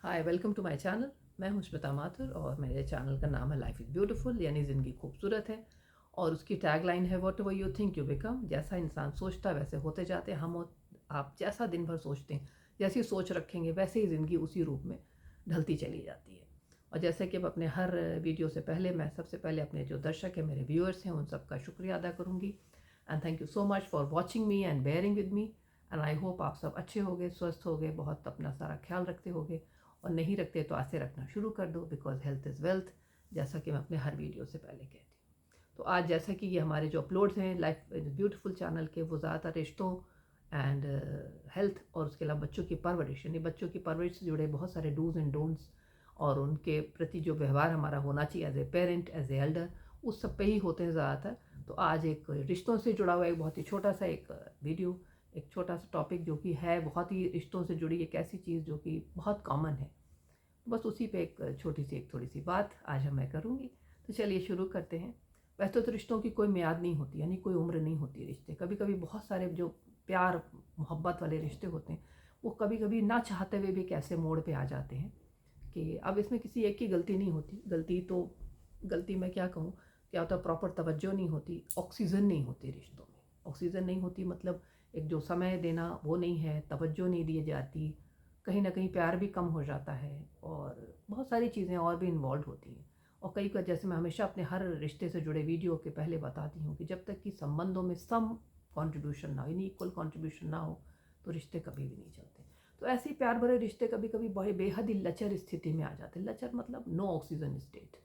Hi, welcome to my channel. मैं हूं श्वेता माथुर और मेरे चैनल का नाम है लाइफ इज़ ब्यूटीफुल, यानी ज़िंदगी खूबसूरत है। और उसकी टैगलाइन है what ever you think you become. जैसा इंसान सोचता है वैसे होते जाते हैं आप जैसा दिन भर सोचते हैं, जैसी सोच रखेंगे वैसे ही ज़िंदगी उसी रूप में ढलती चली जाती है। और जैसे कि अब अपने हर वीडियो से पहले मैं सबसे पहले अपने जो दर्शक हैं, मेरे व्यूअर्स हैं, उन सबका शुक्रिया अदा करूँगी। And thank you so much for watching me and bearing with me. And I hope आप सब अच्छे होंगे, स्वस्थ होंगे, बहुत अपना सारा ख्याल रखते होंगे। और नहीं रखते तो ऐसे रखना शुरू कर दो, बिकॉज हेल्थ इज़ वेल्थ, जैसा कि मैं अपने हर वीडियो से पहले कहती हूँ। तो आज जैसा कि ये हमारे जो अपलोड्स हैं लाइफ ब्यूटीफुल चैनल के, वो ज़्यादातर रिश्तों एंड हेल्थ और उसके अलावा बच्चों की परवरिश, यानी बच्चों की परवरिश से जुड़े बहुत सारे डूज एंड डोंट्स और उनके प्रति जो व्यवहार हमारा होना चाहिए as a parent, as a elder, उस सब पे ही होते हैं ज़्यादातर। तो आज एक रिश्तों से जुड़ा हुआ एक बहुत ही छोटा सा एक वीडियो, एक छोटा सा टॉपिक जो कि है बहुत ही रिश्तों से जुड़ी एक ऐसी चीज़ जो कि बहुत कॉमन है। बस उसी पे एक छोटी सी एक थोड़ी सी बात आज मैं करूँगी। तो चलिए शुरू करते हैं। वैसे तो रिश्तों की कोई मियाद नहीं होती, यानी कोई उम्र नहीं होती रिश्ते। कभी कभी बहुत सारे जो प्यार मोहब्बत वाले रिश्ते होते हैं, वो कभी कभी ना चाहते हुए भी कैसे मोड़ पे आ जाते हैं कि अब इसमें किसी एक की गलती नहीं होती। गलती मैं क्या कहूँ, क्या होता है, प्रॉपर तवज्जो नहीं होती, ऑक्सीजन नहीं होती रिश्तों में। ऑक्सीजन नहीं होती मतलब एक जो समय देना वो नहीं है, तवज्जो नहीं दी जाती, कहीं ना कहीं प्यार भी कम हो जाता है और बहुत सारी चीज़ें और भी इन्वॉल्व होती हैं। और कई बार, जैसे मैं हमेशा अपने हर रिश्ते से जुड़े वीडियो के पहले बताती हूँ, कि जब तक कि संबंधों में सम कंट्रीब्यूशन ना हो, यानी इक्वल कंट्रीब्यूशन ना हो, तो रिश्ते कभी भी नहीं चलते। तो ऐसे ही प्यार भरे रिश्ते कभी कभी बड़े बेहद ही लचर स्थिति में आ जाते हैं। लचर मतलब नो ऑक्सीजन स्टेट,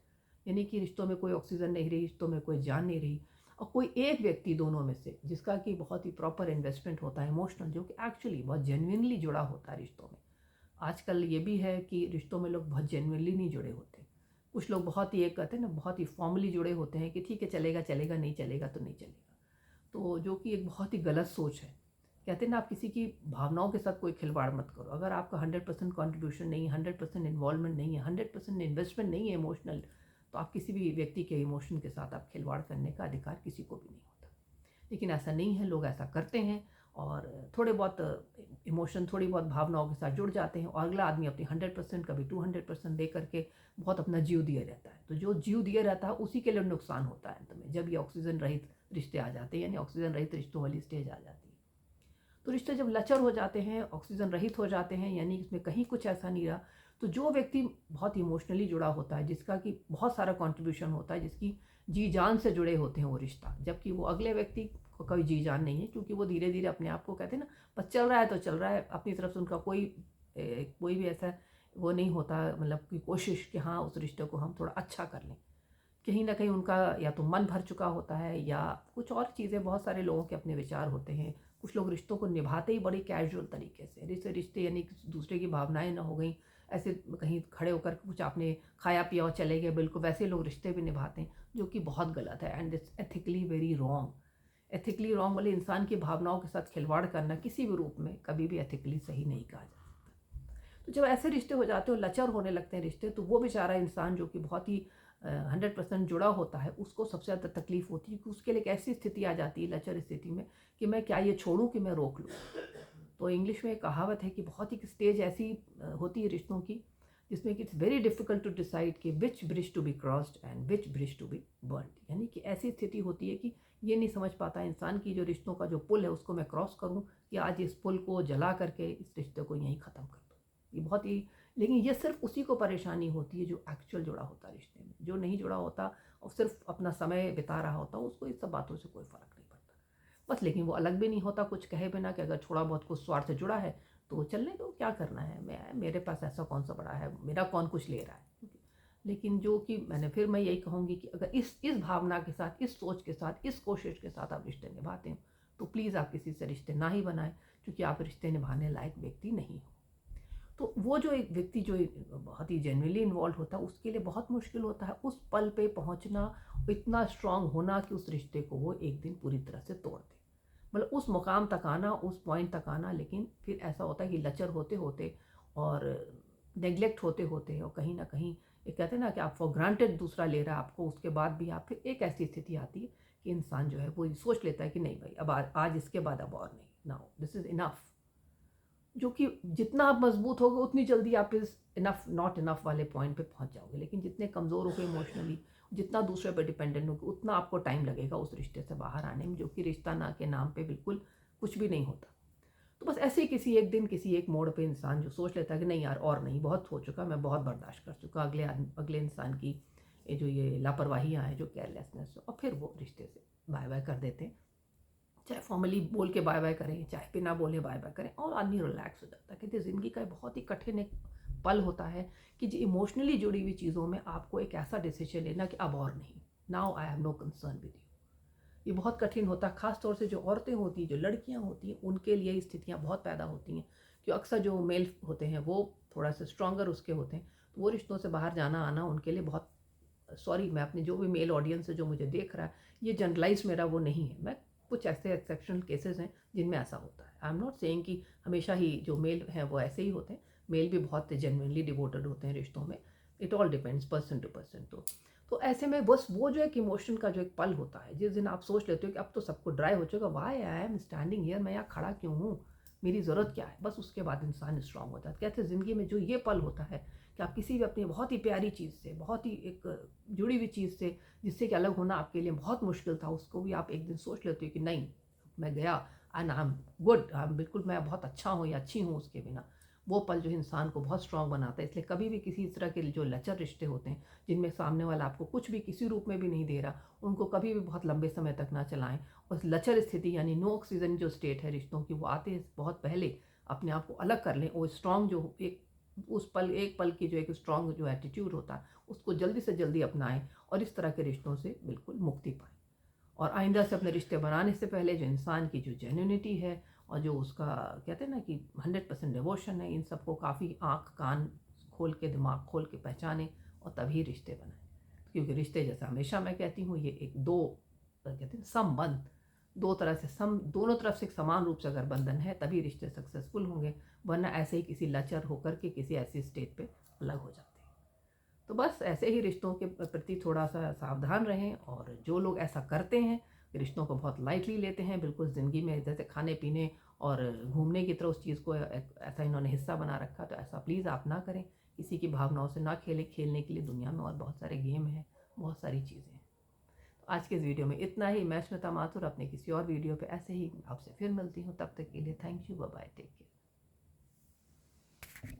यानी कि रिश्तों में कोई ऑक्सीजन नहीं रही, रिश्तों में कोई जान नहीं रही। और कोई एक व्यक्ति दोनों में से जिसका कि बहुत ही प्रॉपर इन्वेस्टमेंट होता है इमोशनल, जो कि एक्चुअली बहुत जेन्युइनली जुड़ा होता है रिश्तों में। आजकल ये भी है कि रिश्तों में लोग बहुत जेन्युइनली नहीं जुड़े होते। कुछ लोग बहुत ही, एक कहते हैं ना, बहुत ही फॉर्मली जुड़े होते हैं कि ठीक है, चलेगा चलेगा, नहीं चलेगा तो नहीं चलेगा। तो जो कि एक बहुत ही गलत सोच है। कहते हैं ना, आप किसी की भावनाओं के साथ कोई खिलवाड़ मत करो। अगर आपका 100% कॉन्ट्रीब्यूशन नहीं है, 100% इन्वॉल्वमेंट नहीं है, 100% इन्वेस्टमेंट नहीं है इमोशनल, तो आप किसी भी व्यक्ति के इमोशन के साथ आप खिलवाड़ करने का अधिकार किसी को भी नहीं होता। लेकिन ऐसा नहीं है, लोग ऐसा करते हैं और थोड़े बहुत इमोशन, थोड़ी बहुत भावनाओं के साथ जुड़ जाते हैं और अगला आदमी अपनी 100%, कभी 200% दे करके बहुत अपना जीव दिए रहता है। तो जो जीव दिए रहता है उसी के लिए नुकसान होता है अंत में, जब ये ऑक्सीजन रहित रिश्ते आ जाते हैं, यानी ऑक्सीजन रहित रिश्तों वाली स्टेज आ जाती है। तो रिश्ते जब लचर हो जाते हैं, ऑक्सीजन रहित हो जाते हैं, यानी इसमें कहीं कुछ ऐसा नहीं रहा, तो जो व्यक्ति बहुत इमोशनली जुड़ा होता है, जिसका कि बहुत सारा कंट्रीब्यूशन होता है, जिसकी जी जान से जुड़े होते हैं वो रिश्ता, जबकि वो अगले व्यक्ति को कोई जी जान नहीं है, क्योंकि वो धीरे धीरे अपने आप को, कहते हैं ना, बस चल रहा है तो चल रहा है, अपनी तरफ से उनका कोई भी ऐसा वो नहीं होता, मतलब की कोशिश कि हाँ उस रिश्ते को हम थोड़ा अच्छा कर लें। कहीं ना कहीं उनका या तो मन भर चुका होता है या कुछ और चीज़ें, बहुत सारे लोगों के अपने विचार होते हैं। कुछ लोग रिश्तों को निभाते ही बड़ी कैजुअल तरीके से, रिश्ते रिश्ते यानी कि दूसरे की भावनाएं ना हो गई, ऐसे कहीं खड़े होकर कुछ आपने खाया पिया और चले गए, बिल्कुल वैसे लोग रिश्ते भी निभाते हैं, जो कि बहुत गलत है and it's ethically very wrong. Ethically wrong वाले इंसान की भावनाओं के साथ खिलवाड़ करना किसी भी रूप में कभी भी एथिकली सही नहीं कहा जा सकता। तो जब ऐसे रिश्ते हो जाते हो, लचर होने लगते हैं रिश्ते, तो वो बेचारा इंसान जो कि बहुत ही 100% जुड़ा होता है, उसको सबसे ज़्यादा तकलीफ होती है कि उसके लिए एक ऐसी स्थिति आ जाती है लचर स्थिति में कि मैं क्या ये छोड़ूं कि मैं रोक लूं। तो इंग्लिश में एक कहावत है कि बहुत ही स्टेज ऐसी होती है रिश्तों की, जिसमें कि it's very difficult to decide कि which bridge to be crossed and which bridge to be burned. यानी कि ऐसी स्थिति होती है कि ये नहीं समझ पाता इंसान की जो रिश्तों का जो पुल है उसको मैं क्रॉस करूं, कि आज इस पुल को जला करके इस रिश्ते को यहीं ख़त्म कर दूँ। ये बहुत ही, लेकिन ये सिर्फ उसी को परेशानी होती है जो एक्चुअल जुड़ा होता है रिश्ते में। जो नहीं जुड़ा होता और सिर्फ अपना समय बिता रहा होता, उसको इस सब बातों से कोई फ़र्क नहीं पड़ता। बस, लेकिन वो अलग भी नहीं होता कुछ कहे बिना, कि अगर थोड़ा बहुत कुछ स्वार्थ से जुड़ा है तो चलने दो, क्या करना है, मेरे पास ऐसा कौन सा बड़ा है, मेरा कौन कुछ ले रहा है। लेकिन जो कि मैं यही कहूँगी कि अगर इस भावना के साथ, इस सोच के साथ, इस कोशिश के साथ आप रिश्ते निभाते हो, तो प्लीज़ आप किसी से रिश्ते ना ही बनाएं, क्योंकि आप रिश्ते निभाने लायक व्यक्ति नहीं हो। तो वो जो एक व्यक्ति जो बहुत ही जेन्युइनली इन्वॉल्व होता है, उसके लिए बहुत मुश्किल होता है उस पल पे पहुंचना, इतना स्ट्रांग होना कि उस रिश्ते को वो एक दिन पूरी तरह से तोड़ दे, मतलब उस मुकाम तक आना, उस पॉइंट तक आना। लेकिन फिर ऐसा होता है कि लचर होते होते और नेग्लेक्ट होते होते, और कहीं ना कहीं ये कहते हैं ना कि आप फॉर ग्रांटेड दूसरा ले रहा है आपको, उसके बाद भी आप, फिर एक ऐसी स्थिति आती है कि इंसान जो है वो सोच लेता है कि नहीं भाई, अब आज इसके बाद अब और नहीं, नाउ दिस इज़ इनफ। जो कि जितना आप मजबूत होगे उतनी जल्दी आप इस इनफ नॉट इनफ वाले पॉइंट पे पहुंच जाओगे, लेकिन जितने कमज़ोर होगे इमोशनली, जितना दूसरे पर डिपेंडेंट होगे, उतना आपको टाइम लगेगा उस रिश्ते से बाहर आने में, जो कि रिश्ता ना के नाम पे बिल्कुल कुछ भी नहीं होता। तो बस ऐसे ही किसी एक दिन किसी एक मोड़ पे इंसान जो सोच लेता है कि नहीं यार और नहीं, बहुत हो चुका, मैं बहुत बर्दाश्त कर चुका अगले इंसान की ये लापरवाहियाँ हैं, जो केयरलेसनेस है, और फिर वो रिश्ते से बाय बाय कर देते हैं। चाहे फॉर्मली बोल के बाय बाय करें, चाहे बिना बोले बाय बाय करें, और आदमी रिलैक्स हो जाता है। कहते हैं ज़िंदगी का एक बहुत ही कठिन एक पल होता है कि जो इमोशनली जुड़ी हुई चीज़ों में आपको एक ऐसा डिसीजन लेना कि अब और नहीं, now I have no concern with you. ये बहुत कठिन होता है, ख़ास तौर से जो औरतें होती हैं, जो लड़कियां होती हैं, उनके लिए ये स्थितियाँ बहुत पैदा होती हैं कि अक्सर जो मेल होते हैं वो थोड़ा सा स्ट्रॉन्गर उसके होते हैं, तो वो रिश्तों से बाहर जाना आना उनके लिए बहुत, सॉरी मैं अपने जो भी मेल ऑडियंस है जो मुझे देख रहा है, ये जनरलाइज मेरा वो नहीं है, मैं कुछ ऐसे एक्सेप्शनल केसेस हैं जिनमें ऐसा होता है। आई एम नॉट सेइंग कि हमेशा ही जो मेल हैं वो ऐसे ही होते हैं, मेल भी बहुत जेन्युइनली डिवोटेड होते हैं रिश्तों में, it all depends person to person. तो ऐसे में बस वो जो एक इमोशन का जो एक पल होता है, जिस दिन आप सोच लेते हो कि अब तो सबको ड्राई हो चुका, why I am standing here, मैं यहाँ खड़ा क्यों हूँ, मेरी ज़रूरत क्या है, बस उसके बाद इंसान स्ट्रांग होता है। कहते हैं ज़िंदगी में जो ये पल होता है कि आप किसी भी अपनी बहुत ही प्यारी चीज़ से, बहुत ही एक जुड़ी हुई चीज़ से, जिससे कि अलग होना आपके लिए बहुत मुश्किल था, उसको भी आप एक दिन सोच लेते हो कि नहीं, मैं गया and I am good, I am बिल्कुल मैं बहुत अच्छा हूँ या अच्छी हूँ उसके बिना। वो पल जो इंसान को बहुत स्ट्रांग बनाता है। इसलिए कभी भी किसी इस तरह के जो लचर रिश्ते होते हैं, जिनमें सामने वाला आपको कुछ भी किसी रूप में भी नहीं दे रहा, उनको कभी भी बहुत लंबे समय तक ना चलाएं। उस लचर स्थिति यानी नो ऑक्सीजन जो स्टेट है रिश्तों की, वो आते बहुत पहले अपने आप को अलग कर लें, वो स्ट्रांग जो एक उस पल एक पल की जो एक स्ट्रांग जो एटीट्यूड होता है, उसको जल्दी से जल्दी अपनाएं और इस तरह के रिश्तों से बिल्कुल मुक्ति पाएं। और आइंदा से अपने रिश्ते बनाने से पहले जो इंसान की जो जेन्युइनिटी है और जो उसका कहते हैं ना कि 100% डिवोशन है, इन सबको काफ़ी आँख कान खोल के, दिमाग खोल के पहचानें और तभी रिश्ते बनाएं। क्योंकि रिश्ते, जैसा हमेशा मैं कहती हूँ, ये एक दो कहते हैं संबंध, दो तरह से दोनों तरफ से एक समान रूप से अगर बंधन है तभी रिश्ते सक्सेसफुल होंगे, वरना ऐसे ही किसी लचर होकर के किसी ऐसी स्टेट पे अलग हो जाते हैं। तो बस ऐसे ही रिश्तों के प्रति थोड़ा सा सावधान रहें, और जो लोग ऐसा करते हैं, रिश्तों को बहुत लाइटली लेते हैं, बिल्कुल ज़िंदगी में जैसे खाने पीने और घूमने की तरह उस चीज़ को ऐसा इन्होंने हिस्सा बना रखा, तो ऐसा प्लीज़ आप ना करें, किसी की भावनाओं से ना खेलें। खेलने के लिए दुनिया में और बहुत सारे गेम हैं, बहुत सारी चीज़ें हैं। तो आज के इस वीडियो में इतना ही। मैं स्मिता माथुर अपने किसी और वीडियो पे ऐसे ही आपसे फिर मिलती हूँ, तब तक के लिए thank you, bye bye, take care.